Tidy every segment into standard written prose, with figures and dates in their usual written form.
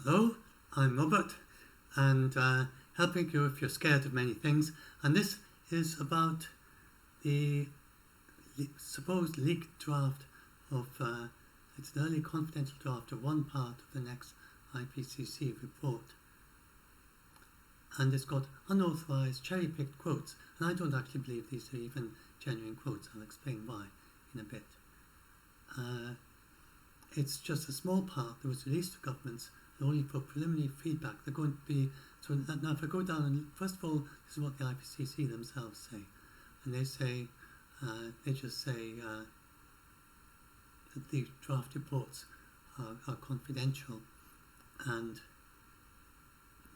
Hello, I'm Robert, and helping you if you're scared of many things. And this is about the supposed leaked draft of, it's an early confidential draft of one part of the next IPCC report. And it's got unauthorized, cherry-picked quotes. And I don't actually believe these are even genuine quotes. I'll explain why in a bit. It's just a small part that was released to governments only for preliminary feedback. They're going to be, so now if I go down and first of all, this is what the IPCC themselves say. And they say, they just say that the draft reports are confidential and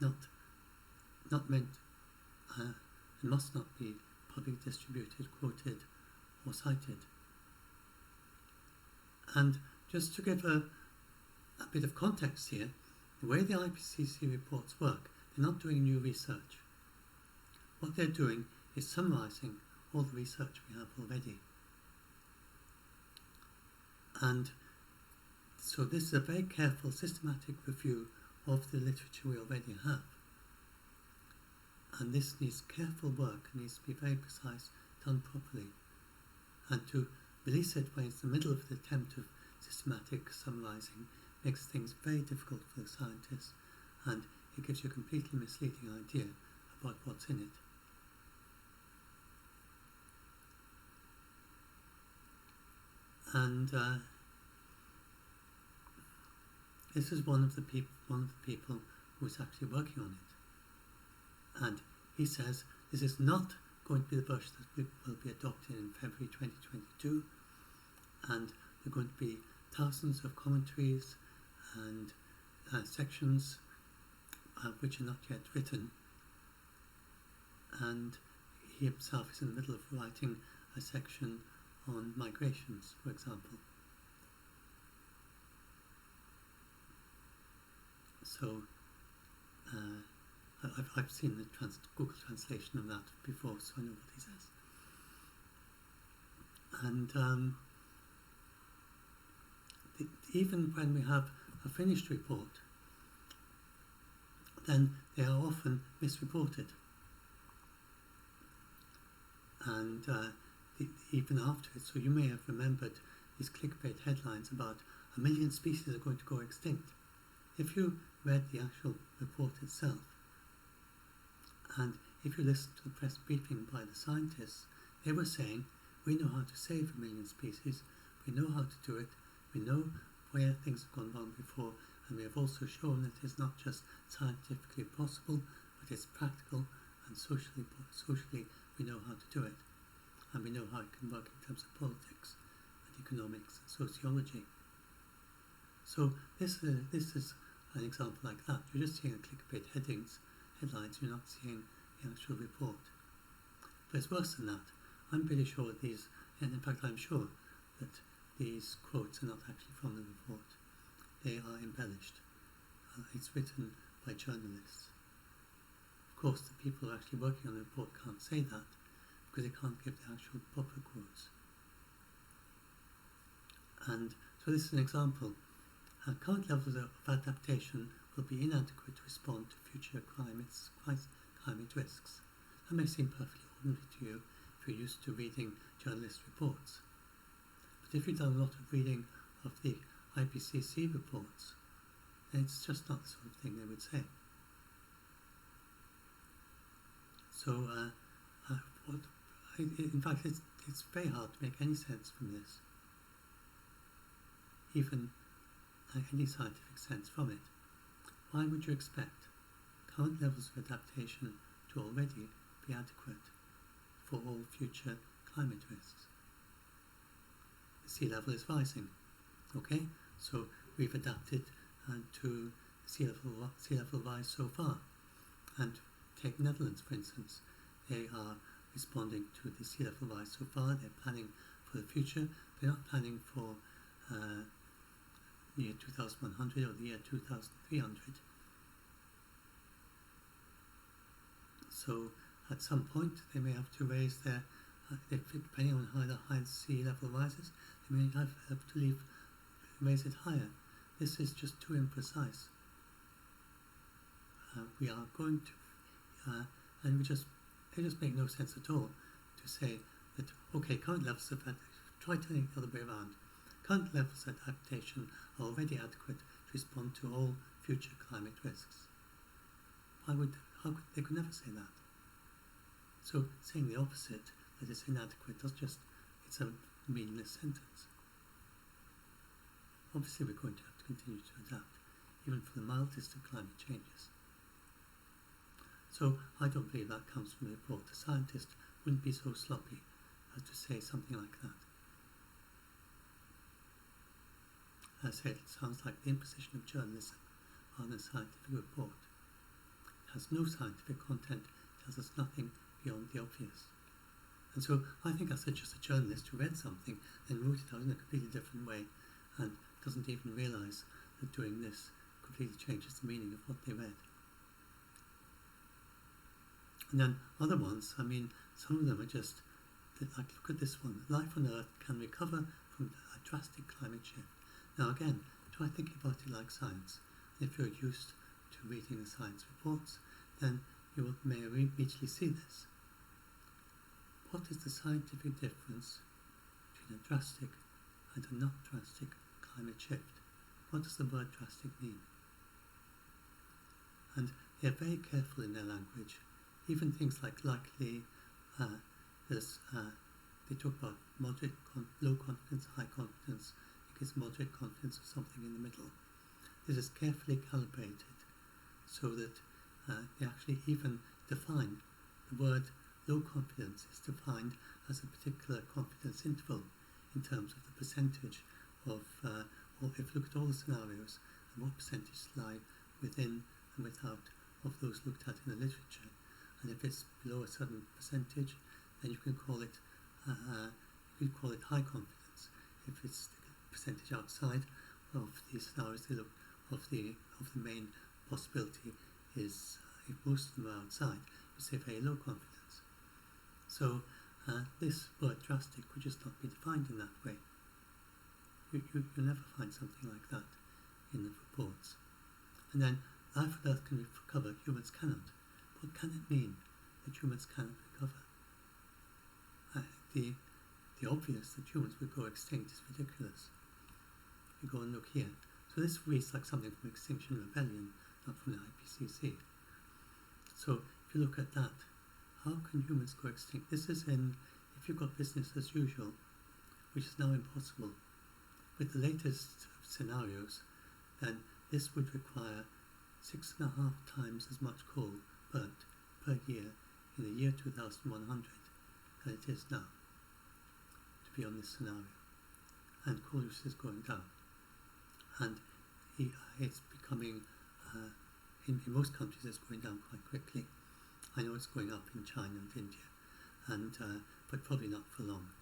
not meant and must not be publicly distributed, quoted or cited. And just to give a bit of context here, the way the IPCC reports work, they're not doing new research. What they're doing is summarising all the research we have already. And so this is a very careful, systematic review of the literature we already have. And this needs careful work, needs to be very precise, done properly. And to release it when it's in the middle of the attempt of systematic summarising makes things very difficult for the scientists, and it gives you a completely misleading idea about what's in it. And this is one of the people who is actually working on it, and he says this is not going to be the version that will be adopted in February 2022, and there are going to be thousands of commentaries and sections which are not yet written, and he himself is in the middle of writing a section on migrations, for example. So I've seen the Google translation of that before, so I know what he says. And even when we have a finished report, then they are often misreported. And even after it, so you may have remembered these clickbait headlines about 1 million species are going to go extinct. If you read the actual report itself, and if you listen to the press briefing by the scientists, they were saying, we know how to save 1 million species, we know how to do it, we know where things have gone wrong before, and we have also shown that it's not just scientifically possible, but it's practical, and socially we know how to do it, and we know how it can work in terms of politics and economics and sociology. So this is an example like that. You're just seeing a clickbait headlines, you're not seeing the actual report. But it's worse than that. I'm pretty sure these, and in fact I'm sure that these quotes are not actually from the report. They are embellished. It's written by journalists. Of course, the people who are actually working on the report can't say that because they can't give the actual proper quotes. And so this is an example. Current levels of adaptation will be inadequate to respond to future climate risks. That may seem perfectly ordinary to you if you're used to reading journalist reports. But if you've done a lot of reading of the IPCC reports, then it's just not the sort of thing they would say. So, in fact, it's very hard to make any sense from this, even any scientific sense from it. Why would you expect current levels of adaptation to already be adequate for all future climate risks? The sea level is rising, okay? So we've adapted to sea level rise so far. And take Netherlands, for instance. They are responding to the sea level rise so far. They're planning for the future. They're not planning for the year 2100 or the year 2300. So at some point they may have to raise their, depending on how high the sea level rises, they may have to raise it higher. This is just too imprecise. we are going to, and it just makes no sense at all to say that, okay, current levels of try turning it the other way around. Current levels of adaptation are already adequate to respond to all future climate risks. They could never say that. So saying the opposite, that it's inadequate, it's a meaningless sentence. Obviously we're going to have to continue to adapt, even for the mildest of climate changes. So I don't believe that comes from the report. The scientist wouldn't be so sloppy as to say something like that. As I said, it sounds like the imposition of journalism on a scientific report. It has no scientific content, tells us nothing beyond the obvious. And so I think as just a journalist who read something and wrote it out in a completely different way and doesn't even realise that doing this completely changes the meaning of what they read. And then other ones, I mean, some of them are just, like, look at this one, life on Earth can recover from a drastic climate shift. Now again, try thinking about it like science. If you're used to reading the science reports, then you may immediately see this. What is the scientific difference between a drastic and a not drastic climate shift? What does the word drastic mean? And they're very careful in their language. Even things like likely, they talk about moderate, low confidence, high confidence. I think it's moderate confidence or something in the middle. This is carefully calibrated so that they actually even define the word low confidence is defined as a particular confidence interval in terms of the percentage of, or if you look at all the scenarios and what percentage lie within and without of those looked at in the literature. And if it's below a certain percentage, then you can call it high confidence. If it's the percentage outside of the scenarios they look of the main possibility is, if most of them are outside, you say very low confidence. So this word drastic would just not be defined in that way. You'll never find something like that in the reports. And then life on Earth can recover, humans cannot. What can it mean that humans cannot recover? The obvious that humans would go extinct is ridiculous. You go and look here. So this reads like something from Extinction Rebellion, not from the IPCC. So if you look at that, how can humans go extinct? This is if you've got business as usual, which is now impossible. With the latest scenarios, then this would require 6.5 times as much coal burnt per year in the year 2100 than it is now, to be on this scenario. And coal use is going down. And it's becoming, in most countries it's going down quite quickly. I know it's going up in China and India, but probably not for long.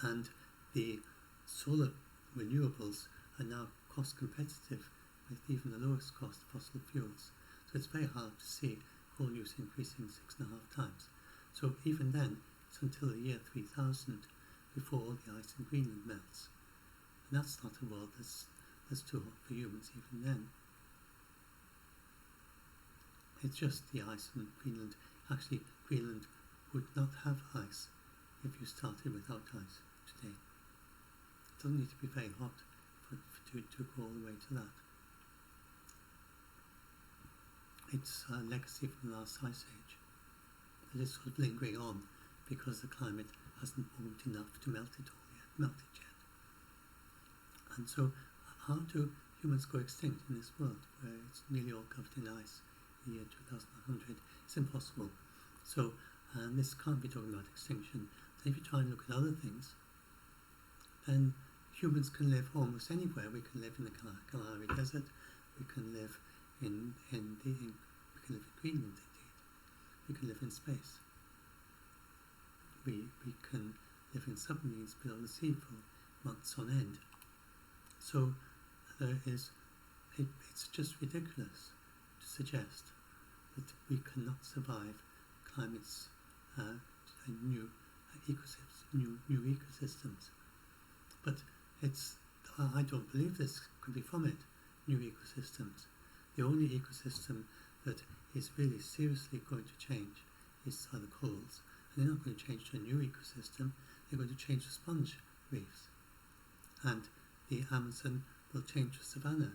And the solar renewables are now cost competitive with even the lowest cost fossil fuels. So it's very hard to see coal use increasing 6.5 times. So even then, it's until the year 3000 before all the ice in Greenland melts. And that's not a world that's too hot for humans even then. It's just the ice in Greenland. Actually, Greenland would not have ice if you started without ice today. It doesn't need to be very hot to go all the way to that. It's a legacy from the last ice age that is sort of lingering on because the climate hasn't warmed enough to melt it yet. And so how do humans go extinct in this world where it's nearly all covered in ice in the year 2100? It's impossible. So this can't be talking about extinction. And if you try and look at other things, then humans can live almost anywhere. We can live in the Kalahari Desert. We can live we can live in Greenland, indeed. We can live in space. We can live in submarines below the sea for months on end. So it's just ridiculous to suggest that we cannot survive climate's new ecosystems. But I don't believe this could be from it, new ecosystems. The only ecosystem that is really seriously going to change are the corals. And they're not going to change to a new ecosystem, they're going to change to sponge reefs. And the Amazon will change to savanna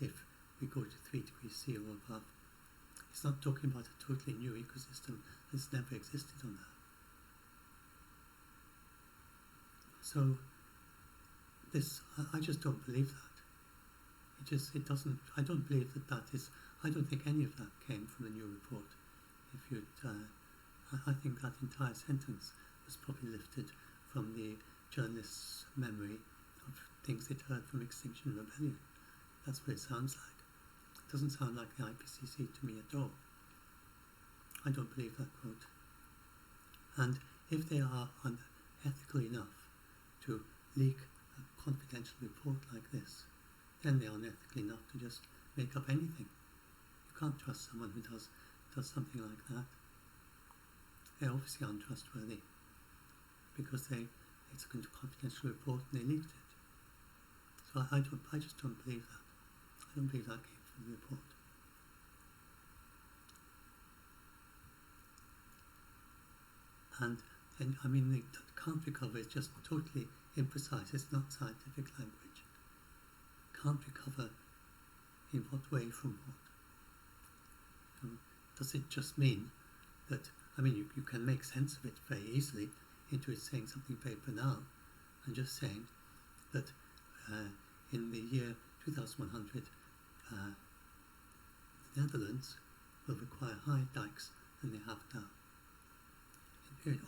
if we go to 3 degrees C or above. It's not talking about a totally new ecosystem that's never existed on that. So this, I just don't believe that. It doesn't, I don't believe that is, I don't think any of that came from the new report. If you'd, I think that entire sentence was probably lifted from the journalist's memory of things they'd heard from Extinction Rebellion. That's what it sounds like. It doesn't sound like the IPCC to me at all. I don't believe that quote. And if they are unethical enough to leak a confidential report like this, then they are unethical enough to just make up anything. You can't trust someone who does something like that. They're obviously untrustworthy because it's a confidential report and they leaked it. So I just don't believe that. I don't believe that came from the report. And I mean, the can't recover is just totally imprecise. It's not scientific language. Can't recover in what way from what? Does it just mean that, I mean, you can make sense of it very easily into it saying something very banal and just saying that in the year 2100, the Netherlands will require higher dikes than they have now.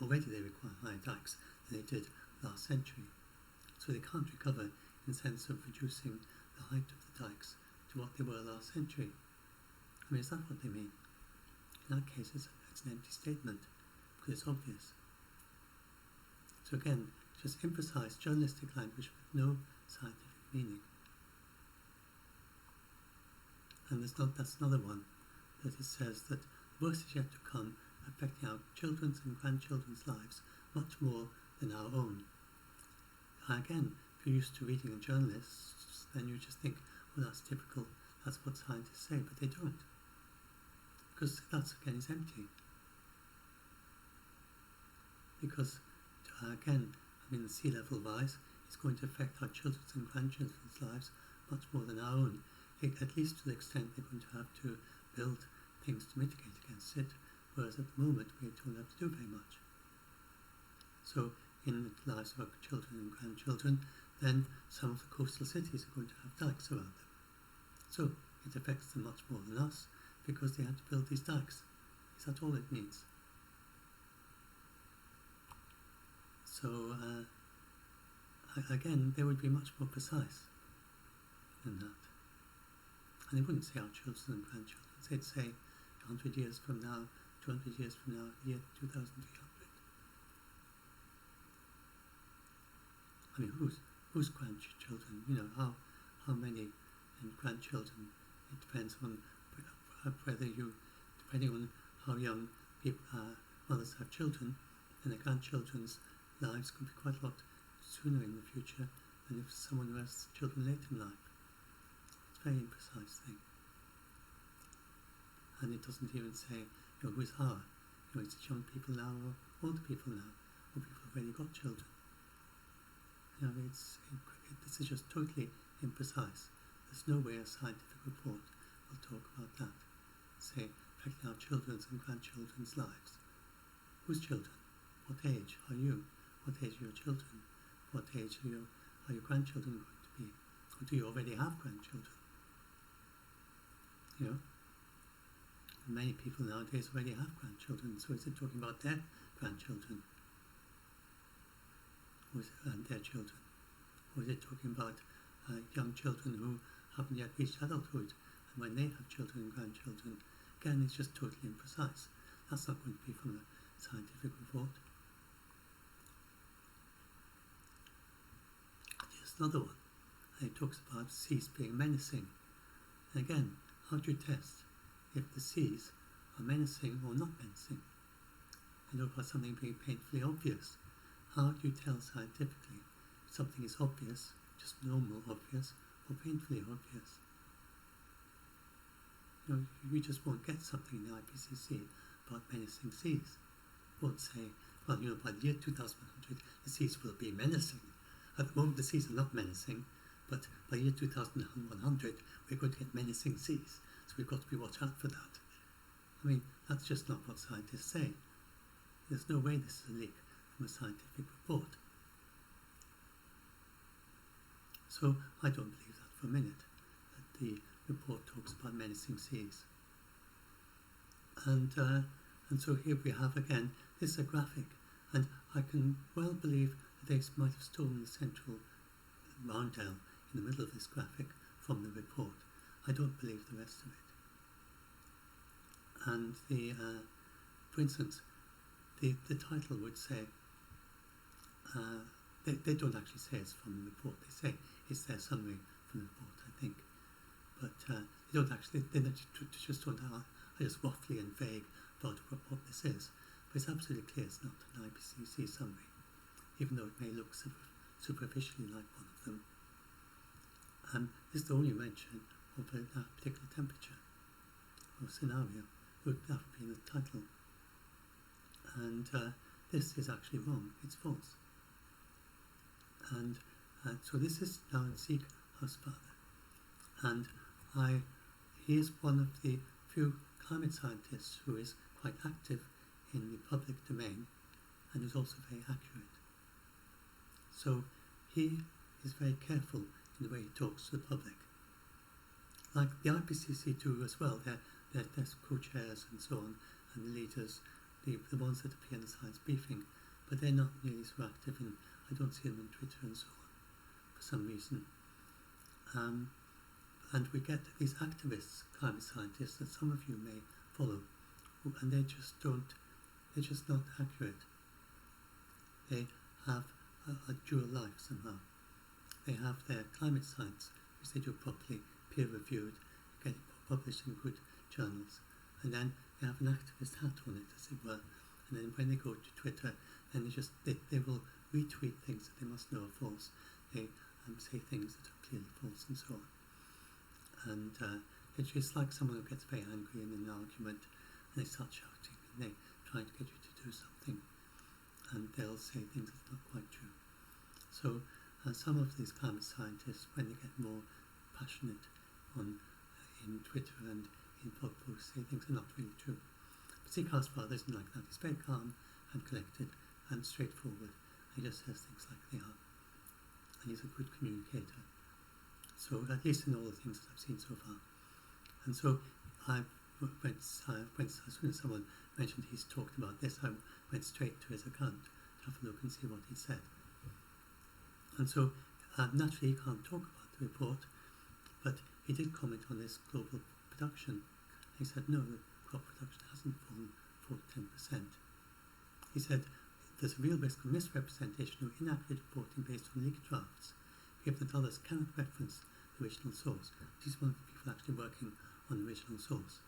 Already they require higher dikes than they did last century. So they can't recover in the sense of reducing the height of the dikes to what they were last century. I mean, is that what they mean? In that case, it's an empty statement, because it's obvious. So again, just imprecise journalistic language with no scientific meaning. And that's another one, that it says that worse is yet to come, affecting our children's and grandchildren's lives much more than our own. Again, if you're used to reading a journalist, then you just think, well, that's typical, that's what scientists say, but they don't. Because that, again, is empty. Because, again, I mean, the sea level rise is going to affect our children's and grandchildren's lives much more than our own, at least to the extent they're going to have to build things to mitigate against it, whereas at the moment we don't have to do very much. So in the lives of our children and grandchildren, then some of the coastal cities are going to have dikes around them. So it affects them much more than us because they had to build these dikes. Is that all it means? So again, they would be much more precise than that. And they wouldn't say our children and grandchildren. They'd say 100 years from now, 200 years from now, the year 2300. I mean, whose grandchildren? You know, how many grandchildren? It depends on depending on how young people mothers have children, then their grandchildren's lives could be quite a lot sooner in the future than if someone who has children late in life. It's a very imprecise thing. And it doesn't even say, you know, who's our? You know, it's young people now or older people now, or people who've already got children. You know, this is just totally imprecise. There's no way a scientific report will talk about that. Say, affecting our children's and grandchildren's lives. Whose children? What age are you? What age are your children? What age are your grandchildren going to be? Or do you already have grandchildren? You know? Many people nowadays already have grandchildren, so is it talking about their grandchildren? Or is it, and their children? Or is it talking about young children who haven't yet reached adulthood, and when they have children and grandchildren? Again, it's just totally imprecise. That's not going to be from a scientific report. Here's another one. And it talks about seas being menacing. And again, how do you test if the seas are menacing or not menacing? You know about something being painfully obvious. How do you tell scientifically if something is obvious, just normal obvious, or painfully obvious? you just won't get something in the IPCC about menacing seas. It won't say, well, by the year 2100, the seas will be menacing. At the moment, the seas are not menacing, but by the year 2100, we're going to get menacing seas. So we've got to be watch out for that. I mean, that's just not what scientists say. There's no way this is a leak from a scientific report. So I don't believe that for a minute, that the report talks about menacing seas. And so here we have again, this is a graphic, and I can well believe that they might have stolen the central roundel in the middle of this graphic from the report. I don't believe the rest of it. And for instance, the title would say, they don't actually say it's from the report, they say it's their summary from the report, I think. But they don't actually, they just don't are just waffly and vague about what this is. But it's absolutely clear it's not an IPCC summary, even though it may look superficially like one of them. This is the only mention of that particular temperature or scenario. That would be in the title. And this is actually wrong, it's false. And so this is now in Sikh Housefather. And he is one of the few climate scientists who is quite active in the public domain and is also very accurate. So he is very careful in the way he talks to the public. Like the IPCC do as well, they're co-chairs and so on, and the leaders, the ones that appear in the science briefing, but they're not nearly so active, and I don't see them on Twitter and so on for some reason. And we get these activists, climate scientists, that some of you may follow, and they're just not accurate. They have a dual life somehow. They have their climate science, which they do properly, peer-reviewed, get it published in good journals, and then they have an activist hat on it, as it were, and then when they go to Twitter, then they will retweet things that they must know are false. They say things that are clearly false and so on. And it's just like someone who gets very angry in an argument and they start shouting and they try to get you to do something, and they'll say things that are not quite true. So some of these climate scientists, when they get more passionate in Twitter and in blog posts, say things are not really true. But Sikh Housefather isn't like that. He's very calm and collected and straightforward. He just says things like they are. And he's a good communicator. So at least in all the things that I've seen so far. And so as soon as someone mentioned he's talked about this, I went straight to his account to have a look and see what he said. And so naturally he can't talk about the report, but he did comment on this global production. He said, no, the crop production hasn't fallen 4 to 10%. He said, there's a real risk of misrepresentation or inaccurate reporting based on leaked drafts, given that others cannot reference the original source. He's one of the people actually working on the original source.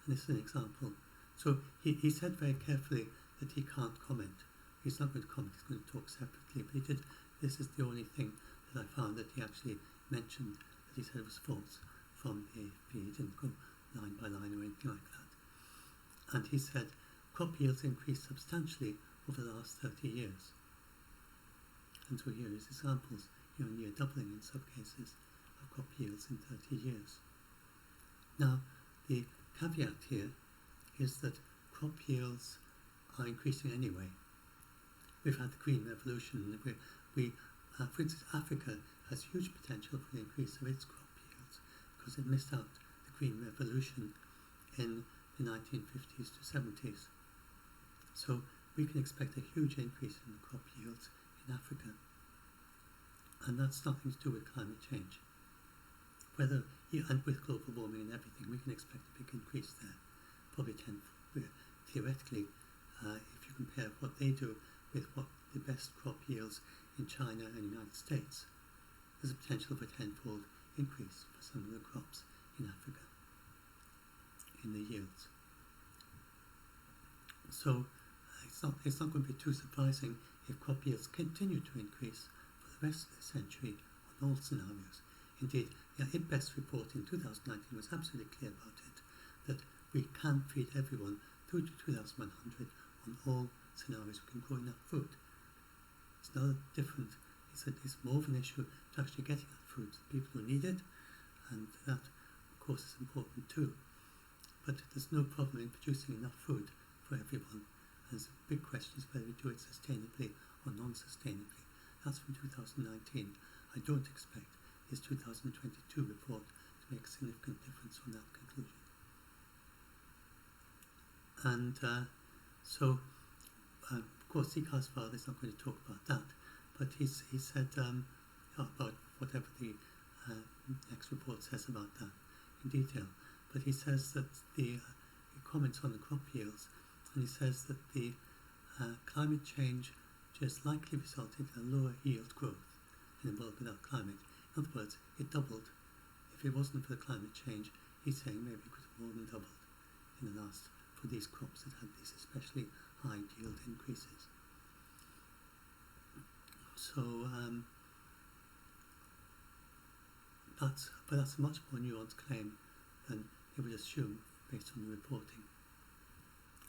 And this is an example. So he said very carefully that he can't comment. He's not going to comment, he's going to talk separately, but he did. This is the only thing that I found that he actually mentioned that he said was false from the AFP. He didn't go line by line or anything like that. And he said crop yields increased substantially over the last 30 years. And so here is examples, near doubling in some cases of crop yields in 30 years. Now, the caveat here is that crop yields are increasing anyway. We've had the Green Revolution. For instance, Africa has huge potential for the increase of its crop yields because it missed out the Green Revolution in the 1950s to 70s. So we can expect a huge increase in the crop yields in Africa. And that's nothing to do with climate change. And with global warming and everything, we can expect a big increase there. Probably theoretically, if you compare what they do with what the best crop yields in China and the United States, there's a potential for a tenfold increase for some of the crops in Africa, in the yields. So it's not going to be too surprising if crop yields continue to increase for the rest of the century on all scenarios. Indeed, the IPBES report in 2019 was absolutely clear about it, that we can feed everyone through to 2100 on all scenarios. We can grow enough food. It's not different. It's more of an issue to actually getting that food to people who need it, and that, of course, is important too. But there's no problem in producing enough food for everyone. And the big question is whether we do it sustainably or non-sustainably. That's from 2019. I don't expect this 2022 report to make a significant difference on that conclusion. And of course, Sikhar's father is not going to talk about that, but he said about whatever the next report says about that in detail. But he says that he comments on the crop yields, and he says that the climate change just likely resulted in a lower yield growth in a world without climate. In other words, it doubled. If it wasn't for the climate change, he's saying maybe it could have more than doubled in the last, for these crops that had these especially high yield increases. So that's a much more nuanced claim than he would assume based on the reporting.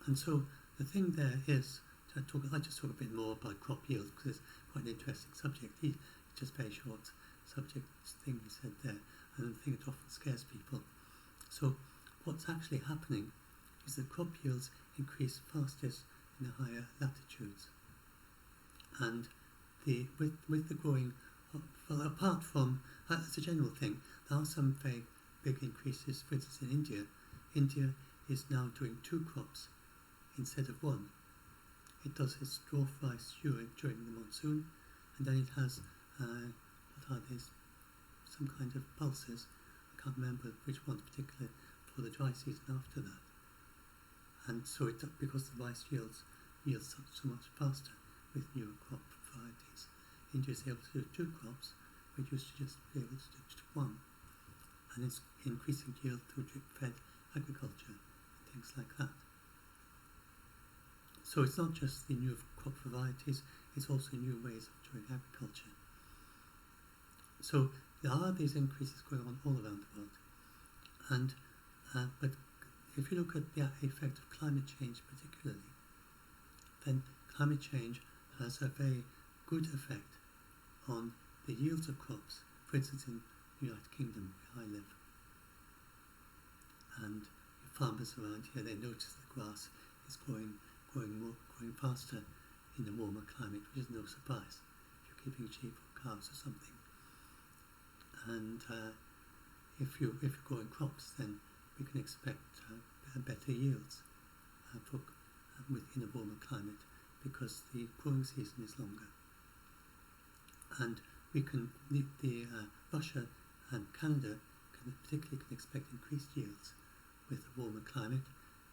And so the thing there is, I just talk a bit more about crop yield because it's quite an interesting subject. It's just very short subject thing he said there, and the thing that often scares people. So what's actually happening is that crop yields increase fastest in the higher latitudes, and with the growing, well, apart from as a general thing, there are some very big increases. For instance, in India, India is now doing 2 crops instead of 1. It does its dwarf rice during the monsoon, and then it has what are these? Some kind of pulses. I can't remember which ones particularly for the dry season after that. And so because the rice yields so much faster with newer crop varieties, India is able to do 2 crops, which used to just be able to do just 1. And it's increasing yield through drip-fed agriculture and things like that. So it's not just the new crop varieties, it's also new ways of doing agriculture. So there are these increases going on all around the world. And but if you look at the effect of climate change particularly, then climate change has a very good effect on the yields of crops. For instance, in the United Kingdom, where I live, and farmers around here, they notice the grass is growing faster in a warmer climate, which is no surprise if you're keeping sheep or cows or something. And if you're growing crops, then we can expect better yields in a warmer climate because the growing season is longer. And we can Russia and Canada particularly can expect increased yields with a warmer climate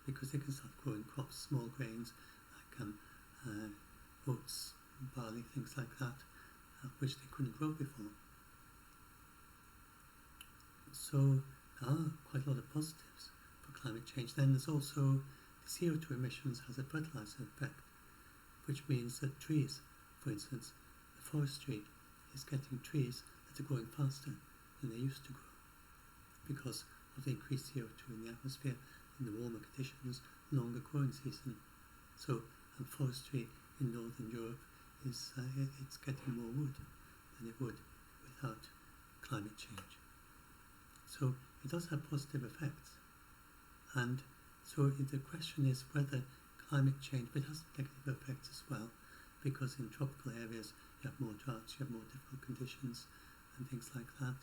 because they can start growing crops, small grains like oats, barley, things like that, which they couldn't grow before. So there are quite a lot of positives for climate change. Then there's also the CO2 emissions has a fertilizer effect, which means that trees, for instance, the forestry is getting trees that are growing faster than they used to grow because of the increased CO2 in the atmosphere, in the warmer conditions, longer growing season. So forestry in Northern Europe is it's getting more wood than it would without climate change. So it does have positive effects. And so the question is whether climate change, but it has negative effects as well, because in tropical areas you have more droughts, you have more difficult conditions and things like that,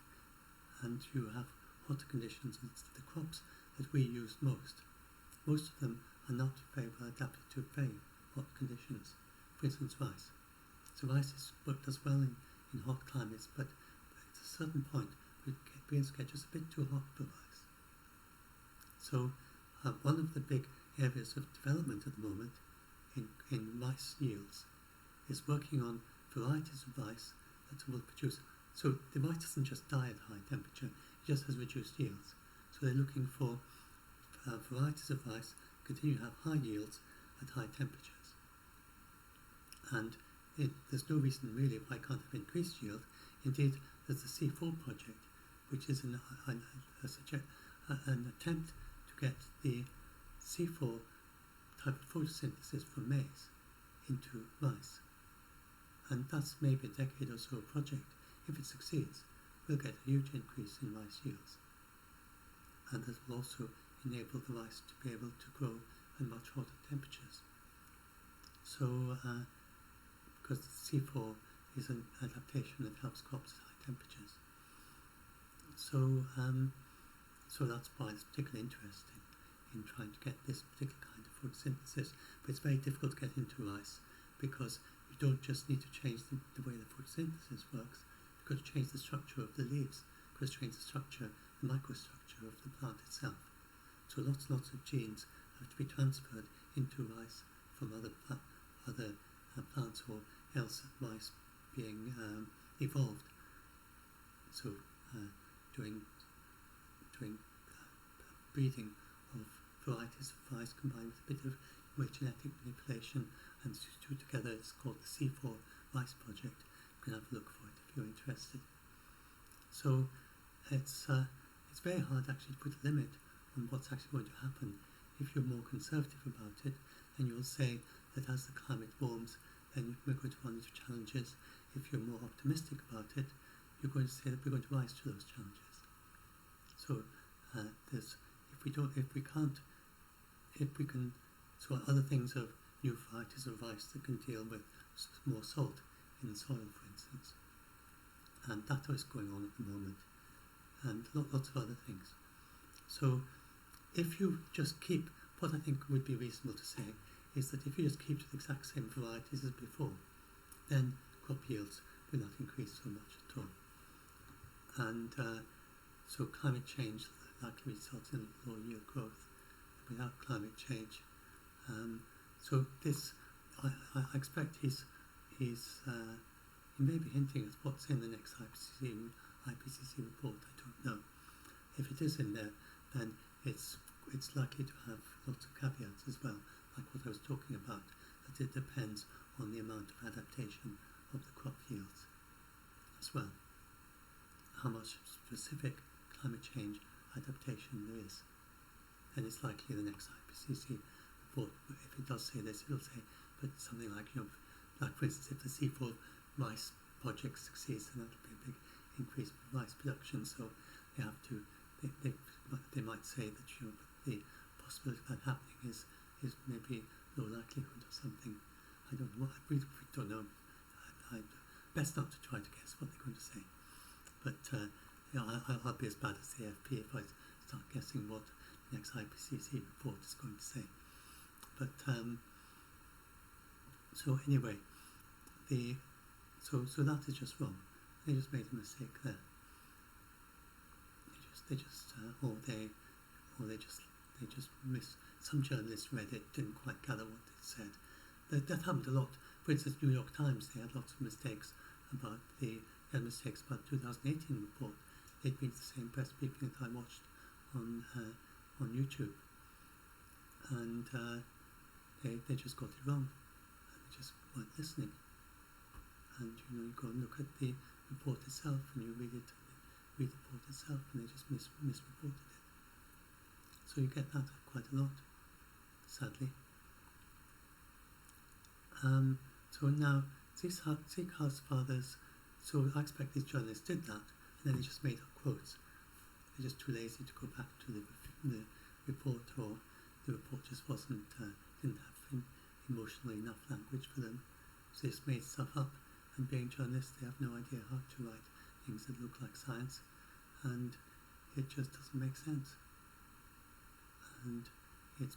and you have hotter conditions. And it's the crops that we use most of them are not very well adapted to very hot conditions. For instance, rice. So rice does well in hot climates, but at a certain point it begins to get just a bit too hot for rice. So one of the big areas of development at the moment in rice yields is working on varieties of rice that will produce. So the rice doesn't just die at high temperature, it just has reduced yields. So they're looking for varieties of rice continue to have high yields at high temperatures. And there's no reason really why it can't have increased yield. Indeed, there's the C4 project, which is an attempt to get the C4 type of photosynthesis from maize into rice. And that's maybe a decade or so project. If it succeeds, we'll get a huge increase in rice yields. And this will also enable the rice to be able to grow at much hotter temperatures. So, because C4 is an adaptation that helps crops at high temperatures. So, so that's why it's particularly interesting in trying to get this particular kind of photosynthesis. But it's very difficult to get into rice because you don't just need to change the way the photosynthesis works. You've got to change the structure of the leaves. You've got to change the structure, the microstructure of the plant itself. So lots of genes have to be transferred into rice from other plants or else rice being evolved. So doing breeding of varieties of rice combined with a bit of genetic manipulation and two together. It's called the C4 Rice Project. You can have a look for it if you're interested. So it's very hard actually to put a limit on what's actually going to happen. If you're more conservative about it, then you'll say that as the climate warms, then we're going to run into challenges. If you're more optimistic about it, you're going to say that we're going to rise to those challenges. So if we can, so other things of new varieties of rice that can deal with more salt in the soil, for instance. And that is going on at the moment. And lots of other things. So if you just keep, what I think would be reasonable to say is that if you just keep the exact same varieties as before, then crop yields will not increase so much at all. And so climate change likely results in low yield growth without climate change. So this, I expect he may be hinting at what's in the next IPCC report. I don't know. If it is in there, then it's likely to have lots of caveats as well, like what I was talking about, that it depends on the amount of adaptation of the crop yields as well, how much specific climate change adaptation there is. And it's likely the next IPCC report, if it does say this, it'll say, but something like, like for instance, if the C4 rice project succeeds, then that'll be a big increase in rice production. So they have to, they might say that the possibility of that happening is maybe low likelihood or something. I don't know. We don't know. Best not to try to guess what they're going to say. But I'll be as bad as the AFP if I start guessing what the next IPCC report is going to say. But so anyway, so that is just wrong. They just made a mistake there. They just missed. Some journalists read it, didn't quite gather what it said. That happened a lot. For instance, New York Times, they had lots of mistakes about the 2018 report. They'd been to the same press briefing that I watched on YouTube, and they just got it wrong. They just weren't listening. And you go and look at the report itself, and you read the report itself, and they just misreported it. So you get that quite a lot, sadly. So now, Sikh house fathers, so I expect these journalists did that, and then they just made up quotes. They're just too lazy to go back to the report, or the report just didn't have emotionally enough language for them. So they just made stuff up, and being journalists, they have no idea how to write things that look like science, and it just doesn't make sense. And they've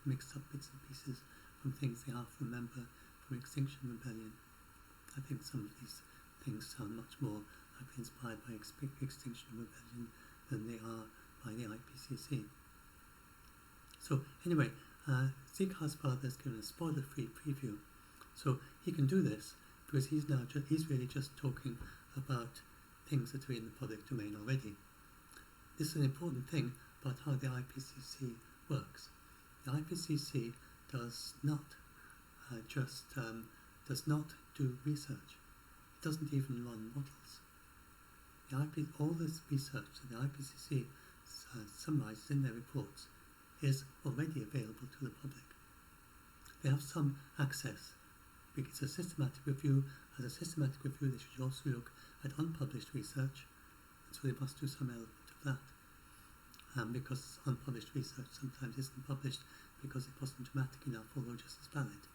mixed up bits and pieces from things they half remember from Extinction Rebellion. I think some of these things sound much more like inspired by Extinction Rebellion than they are by the IPCC. So anyway, Zeke Hasfather has given a spoiler-free preview. So he can do this because he's really just talking about things that are in the public domain already. This is an important thing about how the IPCC works. The IPCC does not does not do research. It doesn't even run models. all this research that the IPCC summarises in their reports is already available to the public. They have some access because a systematic review, as a systematic review, they should also look at unpublished research, and so they must do some element of that. Because unpublished research sometimes isn't published because it wasn't dramatic enough, although just as valid.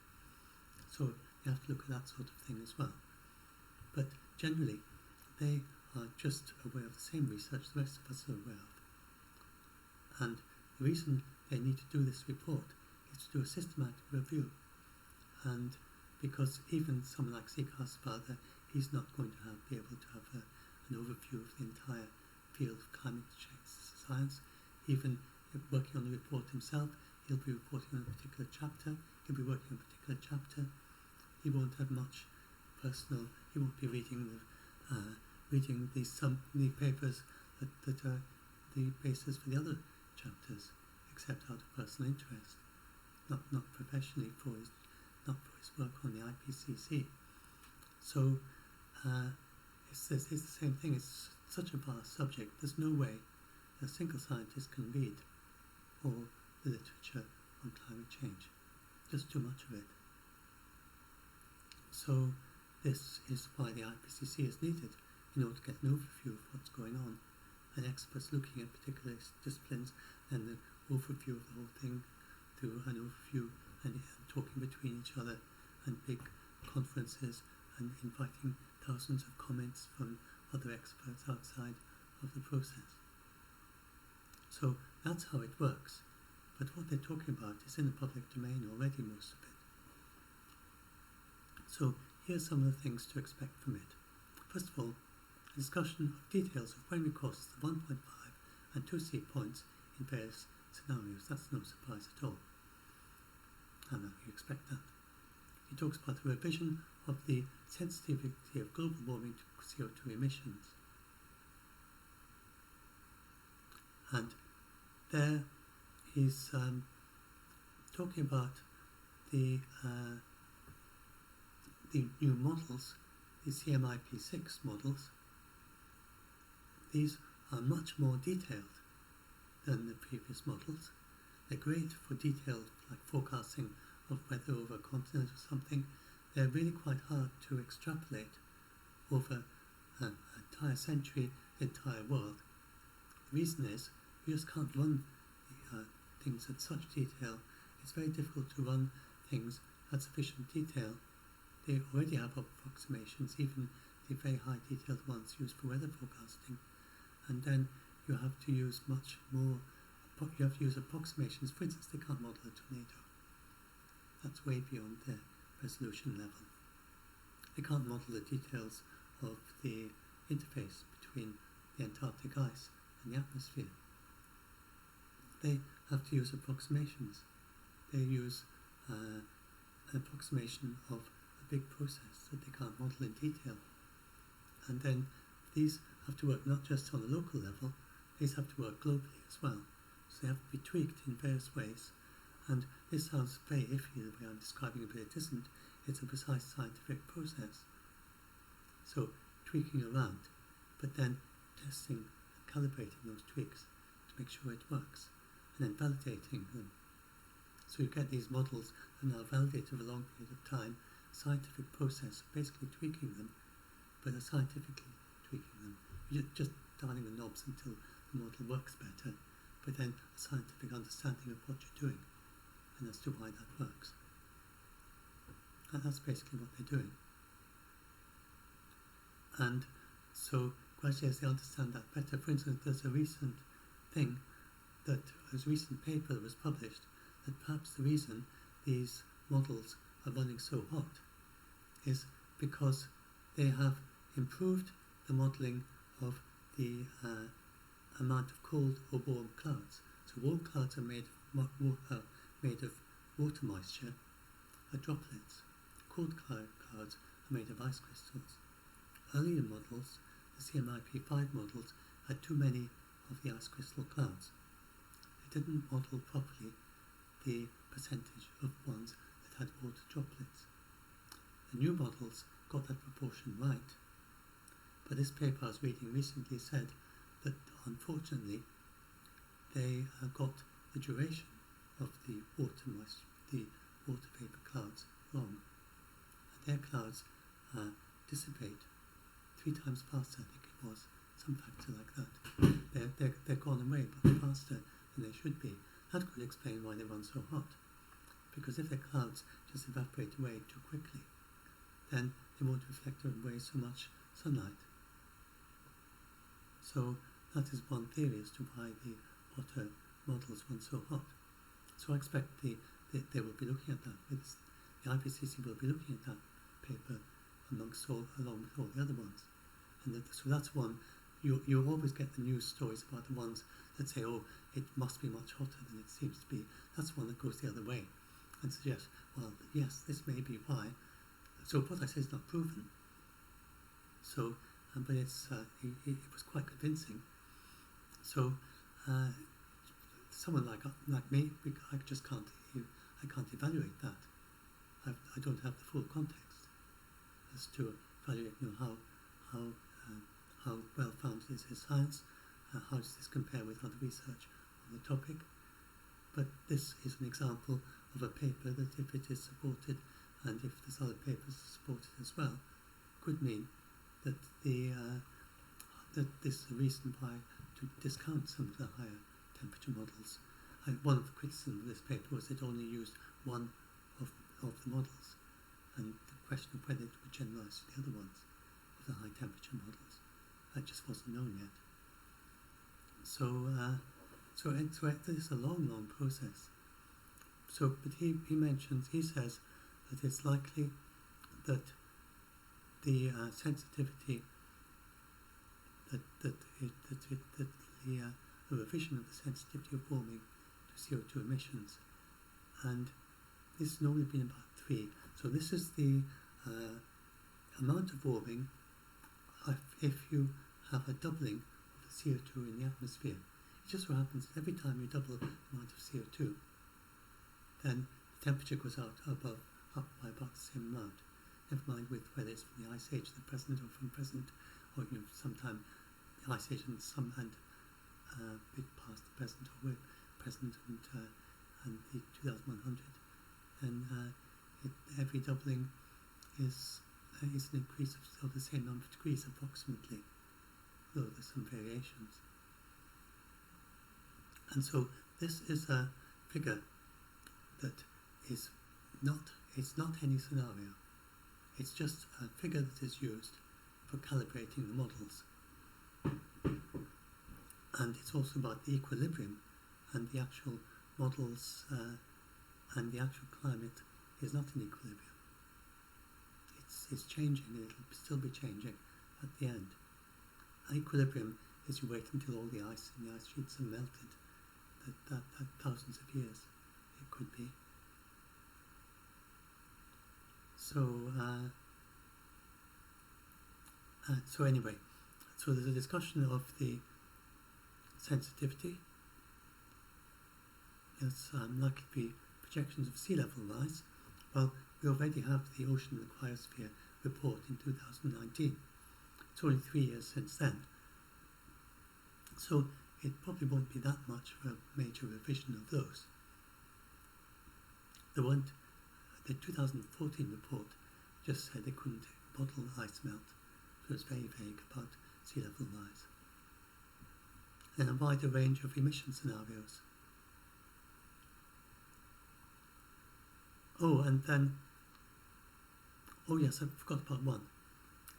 So you have to look at that sort of thing as well. But generally, they are just aware of the same research the rest of us are aware of. And the reason they need to do this report is to do a systematic review. And because even someone like Zika's father, he's not going to be able to have an overview of the entire field of climate change science. Even working on the report himself, he'll be reporting on a particular chapter, he'll be working on a particular chapter. He won't have much personal, he won't be reading the papers that are the basis for the other chapters, except out of personal interest, not professionally not for his work on the IPCC. So it's the same thing. It's such a vast subject. There's no way a single scientist can read all the literature on climate change. Just too much of it. So this is why the IPCC is needed, in order to get an overview of what's going on, and experts looking at particular disciplines, and an overview of the whole thing through an overview and talking between each other, and big conferences, and inviting thousands of comments from other experts outside of the process. So that's how it works. But what they're talking about is in the public domain already, most of it. So here's some of the things to expect from it. First of all, a discussion of details of when we cross the 1.5 and 2C points in various scenarios. That's no surprise at all. And you expect that. He talks about the revision of the sensitivity of global warming to CO2 emissions. And there he's talking about the new models, the CMIP6 models. These are much more detailed than the previous models. They're great for detailed, like forecasting of weather over a continent or something. They're really quite hard to extrapolate over an entire century, the entire world. The reason is you just can't run things at such detail. It's very difficult to run things at sufficient detail. They already have approximations, even the very high detailed ones used for weather forecasting. And then you have to use much more, you have to use approximations. For instance, they can't model a tornado. That's way beyond their resolution level. They can't model the details of the interface between the Antarctic ice and the atmosphere. They have to use approximations. They use an approximation of a big process that they can't model in detail. And then these have to work not just on a local level, these have to work globally as well. So they have to be tweaked in various ways. And this sounds very iffy the way I'm describing it, but it isn't. It's a precise scientific process. So tweaking around, but then testing and calibrating those tweaks to make sure it works, and then validating them. So you get these models and are validated over a long period of time, scientific process of basically tweaking them, but are scientifically tweaking them. You're just dialing the knobs until the model works better, but then a scientific understanding of what you're doing, and as to why that works. And that's basically what they're doing. And so gradually as they understand that better, for instance, there's a recent thing that was a recent paper that was published that perhaps the reason these models are running so hot is because they have improved the modelling of the amount of cold or warm clouds. So warm clouds are made of water moisture, are droplets. Cold clouds are made of ice crystals. Earlier models, the CMIP5 models, had too many of the ice crystal clouds. They didn't model properly the percentage of ones that had water droplets. The new models got that proportion right, But this paper I was reading recently said that unfortunately they got the duration of the water vapor clouds wrong. And their clouds dissipate 3 times faster, I think it was, some factor like that. They're gone away but faster than they should be. That could explain why they run so hot. Because if their clouds just evaporate away too quickly, then they won't reflect away so much sunlight. So that is one theory as to why the water models run so hot. So I expect they will be looking at that. The IPCC will be looking at that paper along with all the other ones. And so that's one. You always get the news stories about the ones that say, oh, it must be much hotter than it seems to be. That's one that goes the other way and suggests, well, yes, this may be why. So what I say is not proven. So, but it was quite convincing. So someone like me, I just can't evaluate that. I don't have the full context as to evaluate how well founded is his science, how does this compare with other research on the topic. But this is an example of a paper that, if it is supported and if there's other papers supported as well, could mean that that this is a reason why to discount some of the higher temperature models. One of the criticisms of this paper was it only used one of the models, and the question of whether it would generalise to the other ones of the high temperature models, that just wasn't known yet. So it's a long process. So, but he says that it's likely that the sensitivity, that the revision of the sensitivity of warming to CO2 emissions, and this has normally been about 3. So this is the amount of warming if you have a doubling of the CO2 in the atmosphere. It just so happens that every time you double the amount of CO2, then the temperature goes up by about the same amount. Never mind with whether it's from the ice age to the present or from present, or sometime the ice age and a bit past the present, or present and the 2100. Then every doubling is an increase of the same number of degrees approximately, though there's some variations. And so this is a figure that is not any scenario. It's just a figure that is used for calibrating the models. And it's also about the equilibrium, and the actual models and the actual climate is not in equilibrium. It's changing, and it'll still be changing at the end. Equilibrium is you wait until all the ice and the ice sheets are melted. That thousands of years it could be. So anyway, so there's a discussion of the sensitivity. There's likely to be projections of sea level rise. Well, we already have the Ocean and the Cryosphere report in 2019. It's only 3 years since then. So it probably won't be that much of a major revision of those. The 2014 report just said they couldn't model ice melt. So it was very vague about sea level rise. Then a wider range of emission scenarios. Yes, I forgot about one.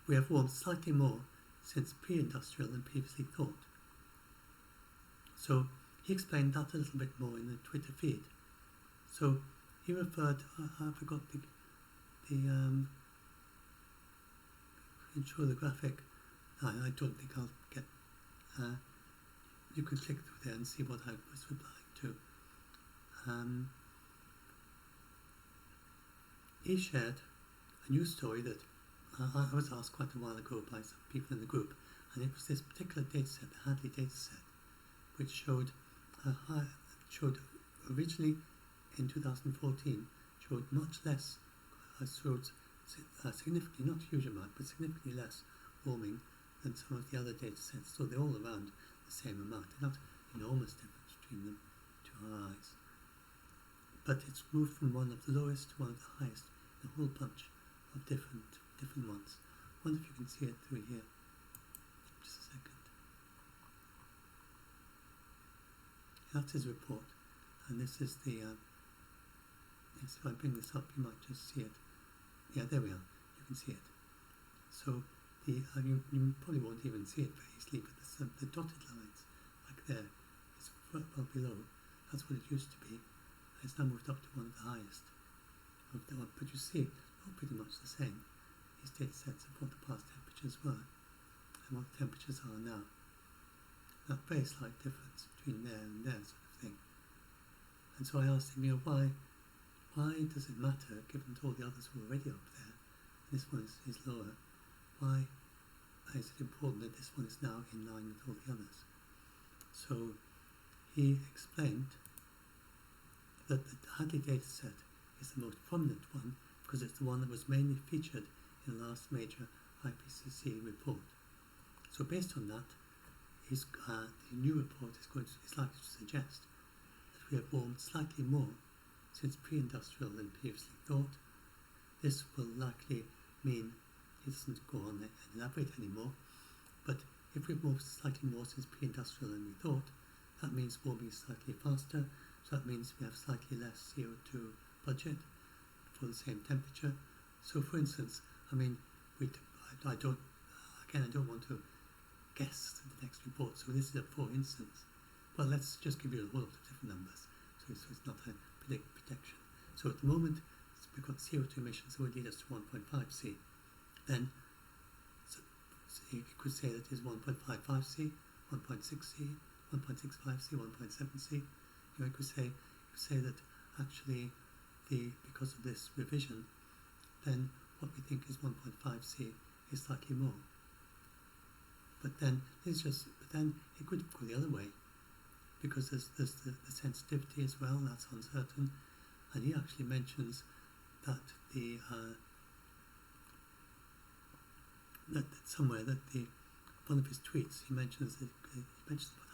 We have warmed slightly more since pre-industrial than previously thought. So he explained that a little bit more in the Twitter feed. So he referred, I forgot the show the graphic. I don't think I'll get, you could click through there and see what I was replying to. He shared a news story that I was asked quite a while ago by some people in the group, and it was this particular dataset, the Hadley dataset, which showed originally in 2014 showed much less, significantly, not a huge amount, but significantly less warming than some of the other data sets. So they're all around the same amount. They're not enormous difference between them to our eyes. But it's moved from one of the lowest to one of the highest in a whole bunch of different ones. I wonder if you can see it through here. Just a second. That's his report. And this is the, yes, if I bring this up, you might just see it. Yeah, there we are. You can see it. So the you probably won't even see it very easily, but the dotted lines, like there, is well below. That's what it used to be. It's now moved up to one of the highest. But you see, they're all pretty much the same. These data sets of what the past temperatures were and what the temperatures are now. That very slight difference between there and there, sort of thing. And so I asked him, why does it matter, given that all the others were already up there, and this one is lower? Why is it important that this one is now in line with all the others? So he explained that the Hadley dataset is the most prominent one because it's the one that was mainly featured in the last major IPCC report. So based on that, the new report is likely to suggest that we have warmed slightly more since pre-industrial than previously thought. This will likely mean he doesn't go on and elaborate anymore, but if we've moved slightly more since pre-industrial than we thought, that means warming is slightly faster, so that means we have slightly less CO2 budget for the same temperature. So for instance, I don't want to guess the next report, so this is a for instance. Well, let's just give you a whole lot of different numbers, so it's not a prediction. So at the moment, we've got CO2 emissions that would lead us to 1.5 C. Then, so you could say that is 1.55 C, 1.6 C, 1.65 C, 1.7 C. You could say that actually, because of this revision, then what we think is 1.5 C is slightly more. But then it could go the other way, because there's the sensitivity as well. That's uncertain, and he actually mentions that one of his tweets he mentions about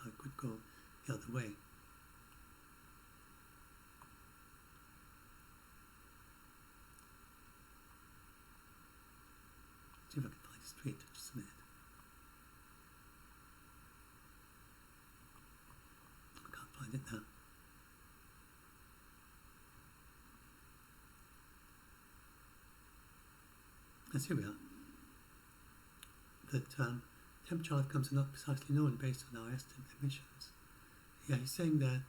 how it could go the other way. See if I can find his tweet. Just a minute. I can't find it now. Yes, here we are. That temperature outcomes are not precisely known based on our estimate emissions. Yeah, he's saying there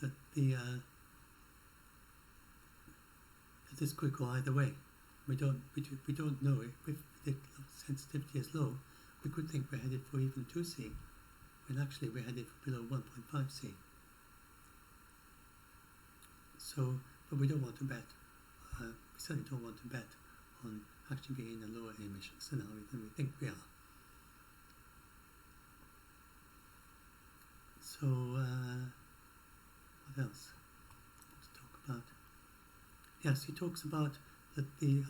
that that this could go either way. We don't know if the sensitivity is low. We could think we're headed for even 2C, when actually we're headed for below 1.5 C. So, but we don't want to bet. We certainly don't want to bet on actually being in a lower emission scenario than we think we are. So, what else? Let's talk about. Yes, he talks about that the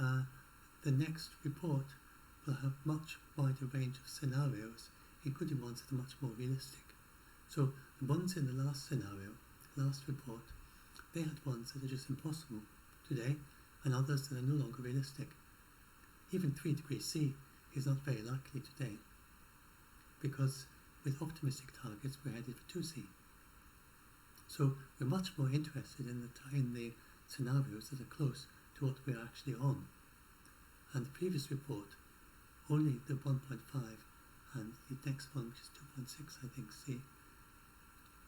next report will have much wider range of scenarios, including ones that are much more realistic. So the ones in the last scenario, last report, they had ones that are just impossible today, and others that are no longer realistic. Even 3 degrees C is not very likely today, because with optimistic targets we're headed for 2C. So we're much more interested in the scenarios that are close to what we're actually on. And the previous report, only the 1.5 and the next one, which is 2.6, I think, C,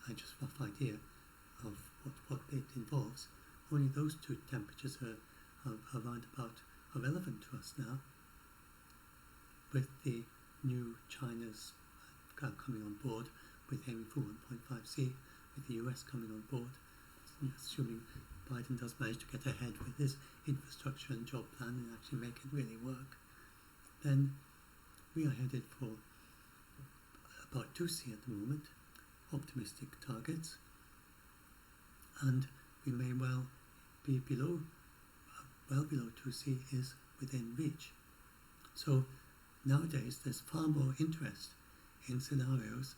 and just a rough idea of what it involves, only those two temperatures are around about are relevant to us now, with the new China's coming on board, with aiming for 1.5 C, with the US coming on board, assuming Biden does manage to get ahead with his infrastructure and job plan and actually make it really work, then we are headed for about 2C at the moment, optimistic targets, and we may well be below, well below 2C is within reach. So nowadays there's far more interest in scenarios,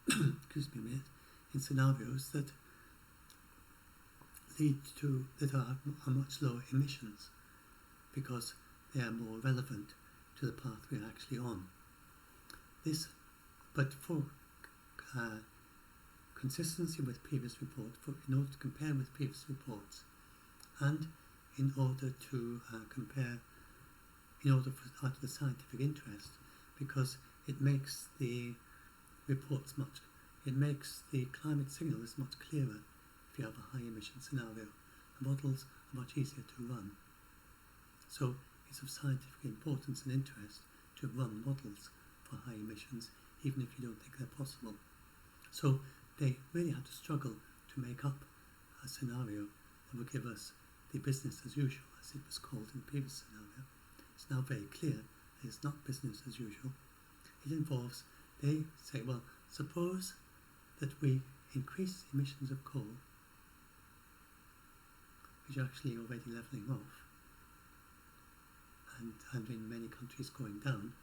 excuse me a minute, in scenarios that lead to, that are much lower emissions, because they are more relevant to the path we are actually on. But for consistency with previous reports, in order to compare with previous reports, and in order to out of the scientific interest, because it makes the reports it makes the climate signals much clearer if you have a high emission scenario. The models are much easier to run. So it's of scientific importance and interest to run models for high emissions, even if you don't think they're possible. So they really had to struggle to make up a scenario that would give us the business as usual, as it was called in the previous scenario. It's now very clear that it's not business as usual. It involves, they say, well, suppose that we increase emissions of coal, which are actually already levelling off, and in many countries going down,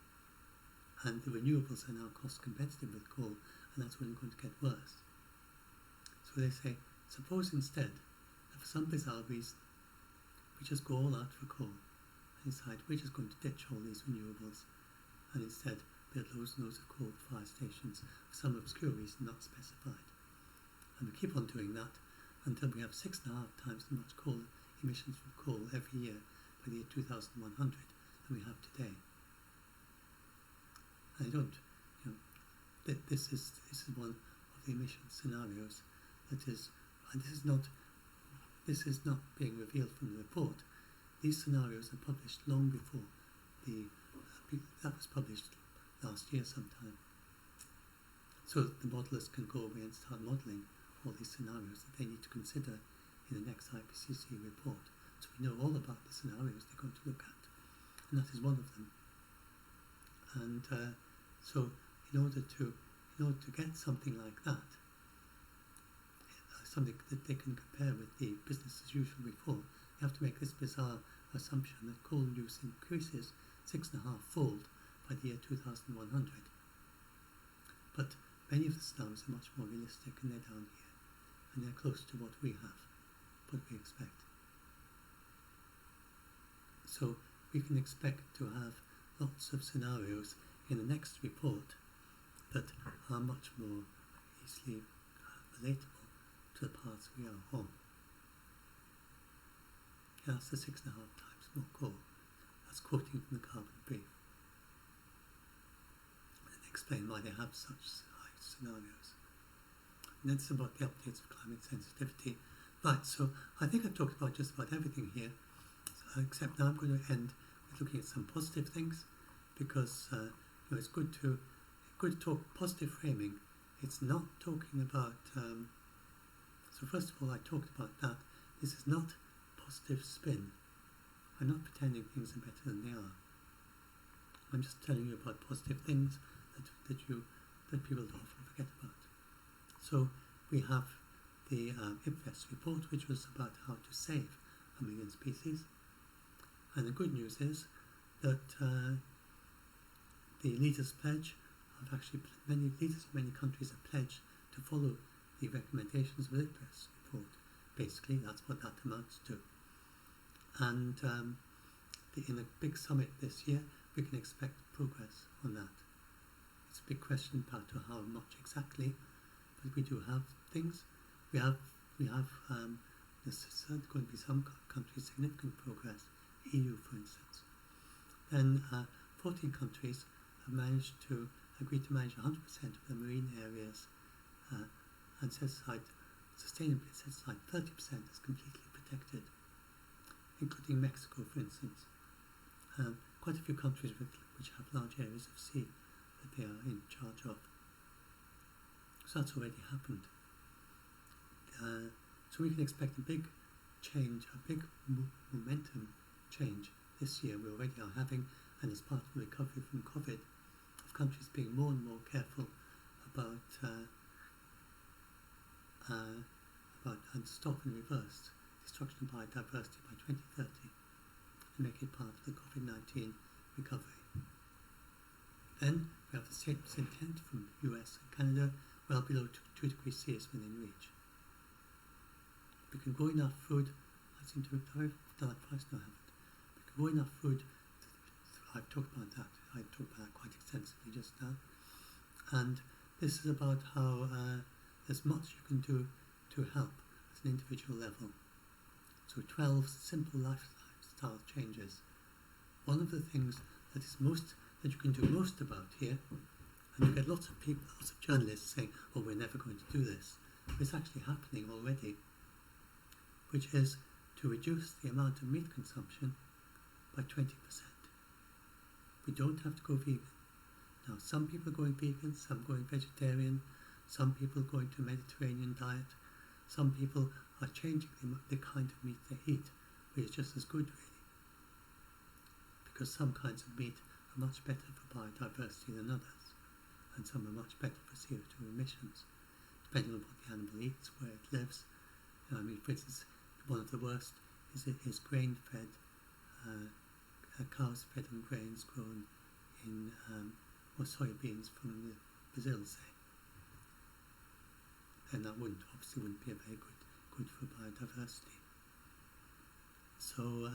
and the renewables are now cost competitive with coal, and that's only going to get worse. So they say, suppose instead that for some bizarre reason we just go all out for coal and decide we're just going to ditch all these renewables and instead build loads and loads of coal fire stations for some obscure reason not specified. And we keep on doing that until we have 6.5 times as much coal emissions from coal every year by the year 2100 than we have today. And I don't, this is one of the emission scenarios that is, and this is not being revealed from the report. These scenarios are published long before that was published last year sometime. So the modelers can go away and start modelling all these scenarios that they need to consider in the next IPCC report. So we know all about the scenarios they're going to look at, and that is one of them. And so in order to get something like that, something that they can compare with the business as usual report, you have to make this bizarre assumption that coal use increases 6.5-fold by the year 2100. But many of the scenarios are much more realistic, and they're down here, and they're close to what we have, what we expect. So we can expect to have lots of scenarios in the next report that are much more easily relatable to the paths we are on. Yeah, that's the 6.5 times more coal. That's quoting from the Carbon Brief. And they explain why they have such high scenarios. And that's about the updates of climate sensitivity. Right, so I think I've talked about just about everything here, except now I'm going to end with looking at some positive things, because it's good to talk positive framing. It's not talking about, so first of all I talked about that. This is not positive spin. I'm not pretending things are better than they are. I'm just telling you about positive things that people often forget about. So we have the IPCC report, which was about how to save 1 million species. And the good news is that the leaders pledge, many leaders of many countries have pledged to follow the recommendations of the IPCC report. Basically, that's what that amounts to. And in a big summit this year, we can expect progress on that. It's a big question about how much exactly, but we do have things. There's going to be some countries significant progress. The EU, for instance. Then 14 countries have managed to agree to manage 100% of their marine areas and sustainably set aside 30% as completely protected, including Mexico, for instance. Quite a few countries which have large areas of sea that they are in charge of. So that's already happened. So we can expect a big change, a big momentum change this year. We already are having, and as part of the recovery from COVID, of countries being more and more careful about and stop and reverse destruction of biodiversity by 2030 and make it part of the COVID-19 recovery. Then we have the statements of intent from US and Canada, well below 2 degrees C is within reach. We can grow enough food, I seem to have done that twice now, haven't I? We can grow enough food, I've talked about that, I talked about that quite extensively just now. And this is about how there's much you can do to help at an individual level. So 12 simple lifestyle changes. One of the things that you can do most about here, and you get lots of people, lots of journalists saying, oh, we're never going to do this, but it's actually happening already, which is to reduce the amount of meat consumption by 20%. We don't have to go vegan. Now, some people are going vegan, some going vegetarian, some people are going to a Mediterranean diet, some people are changing the kind of meat they eat, which is just as good, really. Because some kinds of meat are much better for biodiversity than others, and some are much better for CO2 emissions, depending on what the animal eats, where it lives. I mean, for instance, one of the worst is grain-fed, cows fed on grains grown in or soybeans from Brazil, say. Then that obviously wouldn't be a very good for biodiversity. So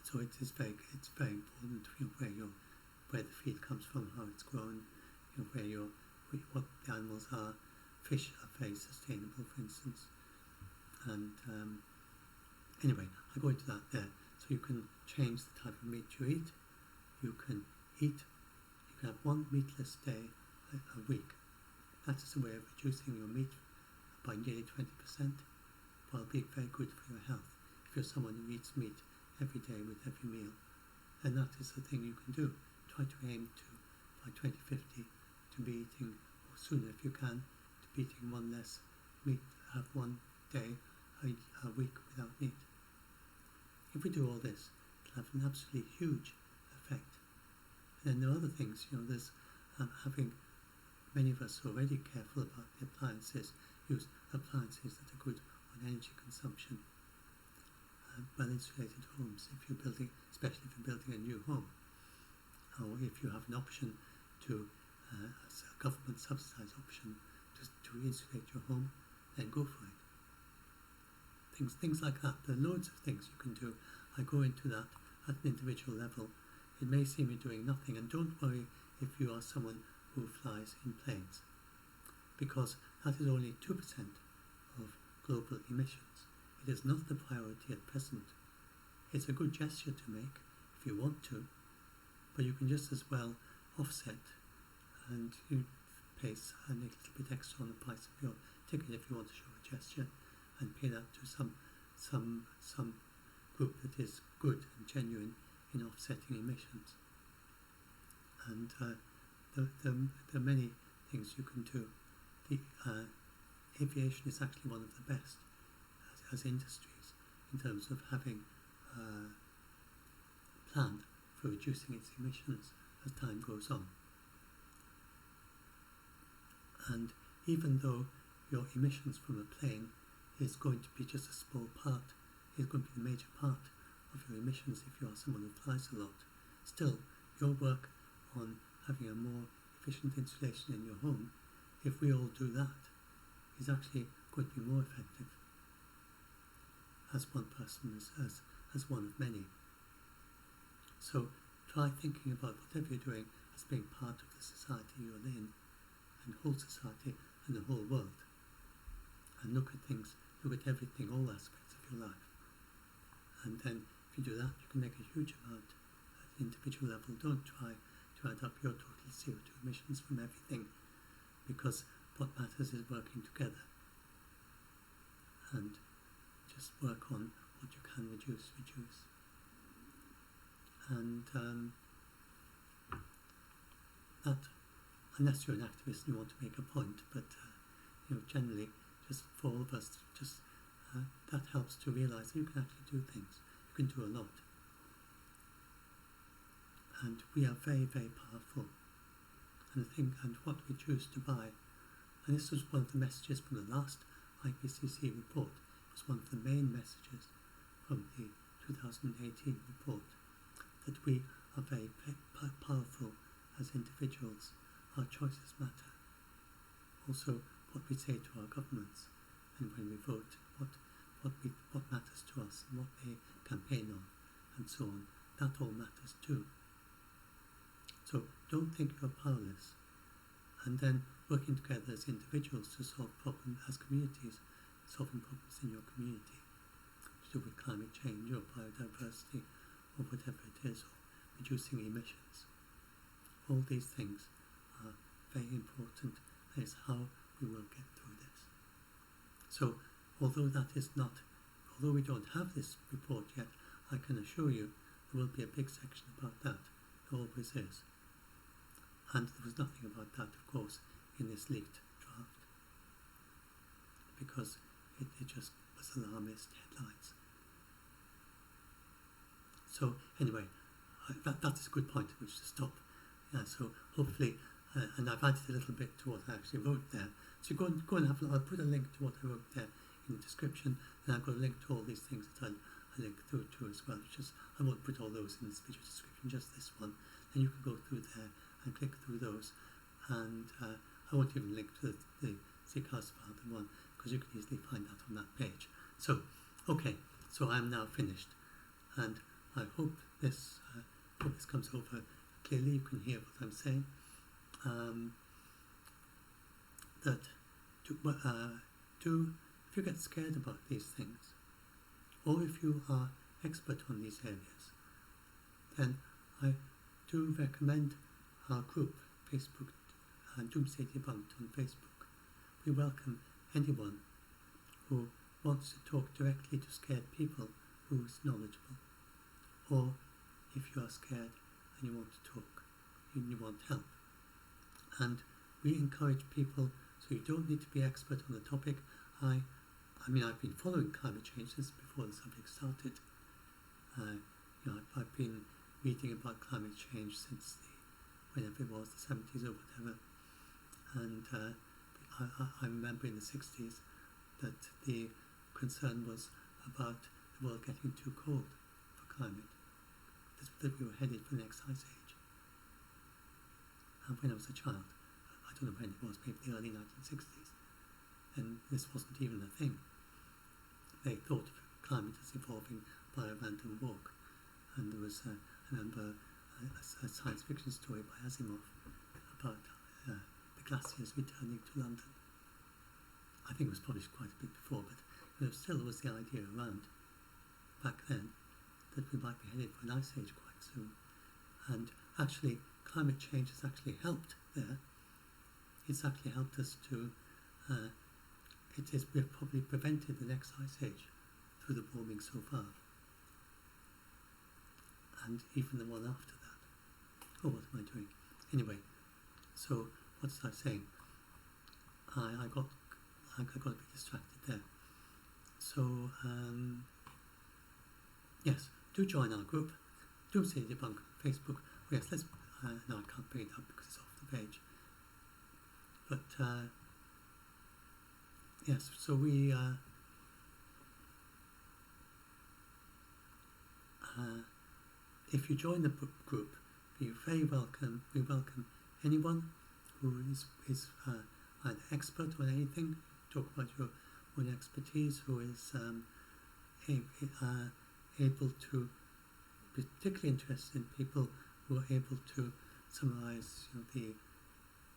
so it's very important, where the feed comes from, how it's grown, what the animals are. Fish are very sustainable, for instance. And anyway, I go into that there. So you can change the type of meat you eat. You can have one meatless day a week. That is a way of reducing your meat by nearly 20%, while being very good for your health. If you're someone who eats meat every day with every meal, then that is the thing you can do. Try to aim to, by 2050, to be eating, or sooner if you can, to be eating one less meat, have one day a week without meat. If we do all this, it'll have an absolutely huge effect. And then there are other things, there's having many of us already careful about the appliances, use appliances that are good on energy consumption. Well-insulated homes, if you're building, especially if you're building a new home, or if you have an option to, a government subsidised option to insulate your home, then go for it. Things like that. There are loads of things you can do. I go into that at an individual level. It may seem you're doing nothing, and don't worry if you are someone who flies in planes, because that is only 2% of global emissions. It is not the priority at present. It's a good gesture to make if you want to, but you can just as well offset and you pay a little bit extra on the price of your ticket if you want to show a gesture, and pay that to some group that is good and genuine in offsetting emissions. And there are many things you can do. The aviation is actually one of the best as industries in terms of having planned for reducing its emissions as time goes on. And even though your emissions from a plane is going to be just a small part, is going to be the major part of your emissions if you are someone who flies a lot, still your work on having a more efficient insulation in your home, if we all do that, is actually going to be more effective as one person, as one of many. So try thinking about whatever you're doing as being part of the society you're in, and whole society and the whole world, and look at everything, all aspects of your life. And then if you do that, you can make a huge amount at the individual level. Don't try to add up your total CO2 emissions from everything, because what matters is working together, and just work on what you can reduce. And that, unless you're an activist and you want to make a point, but generally, just for all of us, that helps to realise that you can actually do things. You can do a lot, and we are very, very powerful. And what we choose to buy, and this was one of the messages from the last IPCC report. It was one of the main messages from the 2018 report, that we are very powerful as individuals. Our choices matter. Also, what we say to our governments and when we vote, what matters to us and what they campaign on and so on, that all matters too. So don't think you're powerless, and then working together as individuals to solve problems, as communities, solving problems in your community, to do with climate change or biodiversity or whatever it is, or reducing emissions. All these things are very important, and it's how we will get through this. So, although we don't have this report yet, I can assure you there will be a big section about that. There always is. And there was nothing about that, of course, in this leaked draft, because it just was alarmist headlines. So anyway, that's a good point at which to stop. So hopefully, and I've added a little bit to what I actually wrote there. So go and have. I'll put a link to what I wrote there in the description, and I've got a link to all these things that I link through to as well. I won't put all those in this video description, just this one. And you can go through there and click through those, and I won't even link to the CCAS file one, because you can easily find that on that page. So, okay, so I'm now finished, and I hope this comes over clearly. You can hear what I'm saying. If you get scared about these things, or if you are expert on these areas, then I do recommend our group, Facebook, Doomsday Debunked on Facebook. We welcome anyone who wants to talk directly to scared people who is knowledgeable, or if you are scared and you want to talk, and you want help. And we encourage people, so you don't need to be expert on the topic. I mean, I've been following climate change since before the subject started. I've been reading about climate change since whenever it was, the 70s or whatever. And I remember in the 60s that the concern was about the world getting too cold for climate, that we were headed for the next ice age. And when I was a child, I don't know when it was, maybe the early 1960s, and this wasn't even a thing. They thought of climate as evolving by a random walk, and there was, I remember, a science fiction story by Asimov about the glaciers returning to London. I think it was published quite a bit before, but still there was the idea around back then that we might be headed for an ice age quite soon. And actually, climate change has actually helped there. It's actually helped us to, we've probably prevented the next ice age through the warming so far. And even the one after that. Oh, what am I doing? Anyway, so what was I saying? I got a bit distracted there. So, yes, do join our group. Doomsday Debunk on Facebook. Oh, yes, no, I can't bring it up because it's off the page. But, yes, so we, if you join the group, you're very welcome. We welcome anyone who is either expert on anything, talk about your own expertise, who is able to, particularly interested in people who are able to summarize the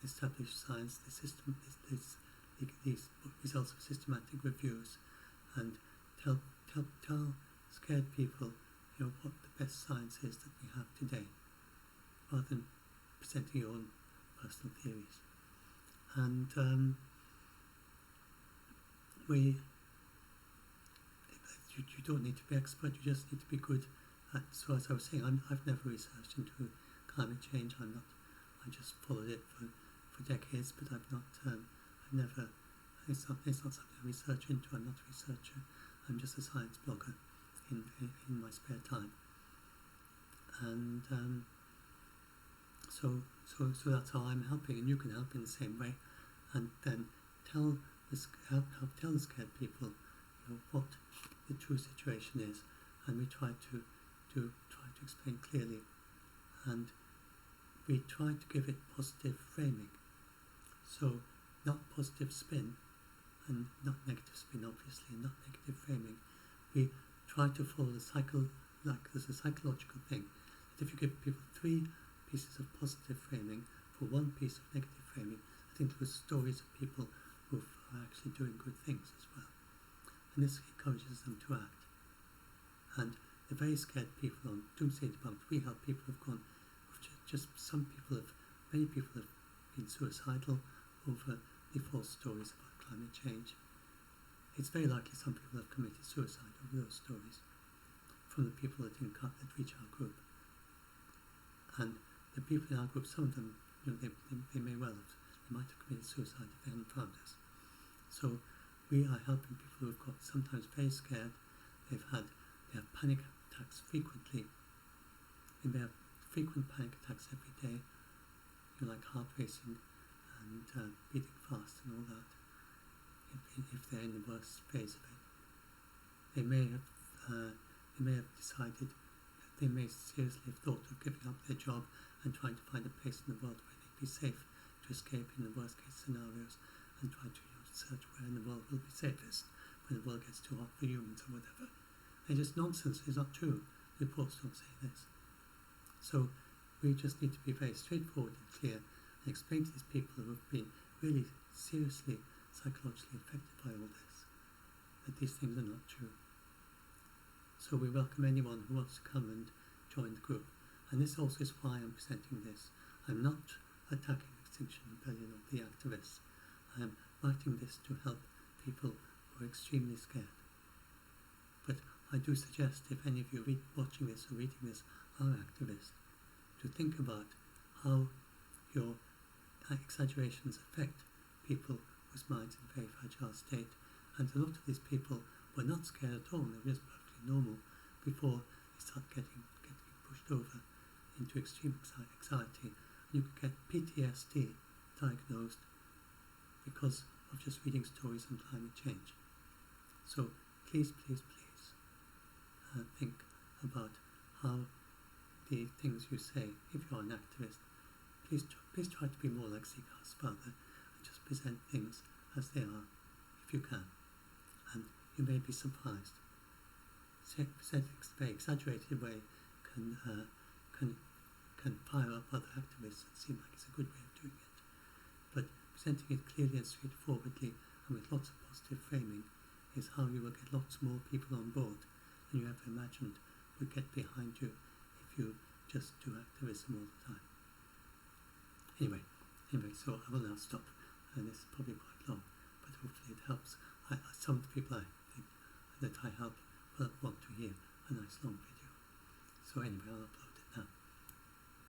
established science, the system, these results of systematic reviews, and tell scared people what the best science is that we have today, rather than presenting your own personal theories. And you don't need to be expert, you just need to be good at, so as I was saying, I've never researched into climate change. I just followed it for decades, but it's not something I research into. I'm not a researcher, I'm just a science blogger in my spare time. And so that's how I'm helping, and you can help in the same way. And then tell the scared people what the true situation is, and we try to explain clearly and we try to give it positive framing. So not positive spin and not negative spin, obviously, and not negative framing. We try to follow the cycle, like there's a psychological thing, that if you give people 3 pieces of positive framing for 1 piece of negative framing, that includes stories of people who are actually doing good things as well. And this encourages them to act. And the very scared people on Doomsday Debunked, we help people who've gone, many people have been suicidal over the false stories about climate change. It's very likely some people have committed suicide over those stories from the people that reach our group. And the people in our group, some of them, they may well have, they might have committed suicide if they hadn't found us. So we are helping people who have got sometimes very scared. They have panic attacks frequently. They may have frequent panic attacks every day, like heart racing and beating fast and all that, if they're in the worst phase of it. They may have decided that they may seriously have thought of giving up their job and trying to find a place in the world where they'd be safe to escape in the worst case scenarios, and try to search where in the world will be safest when the world gets too hot for humans or whatever. It's just nonsense. It's not true. The reports don't say this. So we just need to be very straightforward and clear and explain to these people who have been really seriously psychologically affected by all this that these things are not true. So we welcome anyone who wants to come and join the group. And this also is why I'm presenting this. I'm not attacking Extinction Rebellion or the activists. I am writing this to help people who are extremely scared. But I do suggest, if any of you watching this or reading this are activists, to think about how your exaggerations affect people whose minds are in a very fragile state. And a lot of these people were not scared at all. They were just perfectly normal before they start getting pushed over into extreme anxiety. And you could get PTSD diagnosed because of just reading stories on climate change. So please, please, please think about how the things you say, if you're an activist, please try to be more like Seacar's father and just present things as they are, if you can. And you may be surprised. Presenting in a very exaggerated way can fire up other activists and seem like it's a good way of doing it. But presenting it clearly and straightforwardly and with lots of positive framing is how you will get lots more people on board than you ever imagined would get behind you if you just do activism all the time. Anyway, so I will now stop, and this is probably quite long, but hopefully it helps. Some of the people I think that I help will want to hear a nice long video. So anyway, I'll upload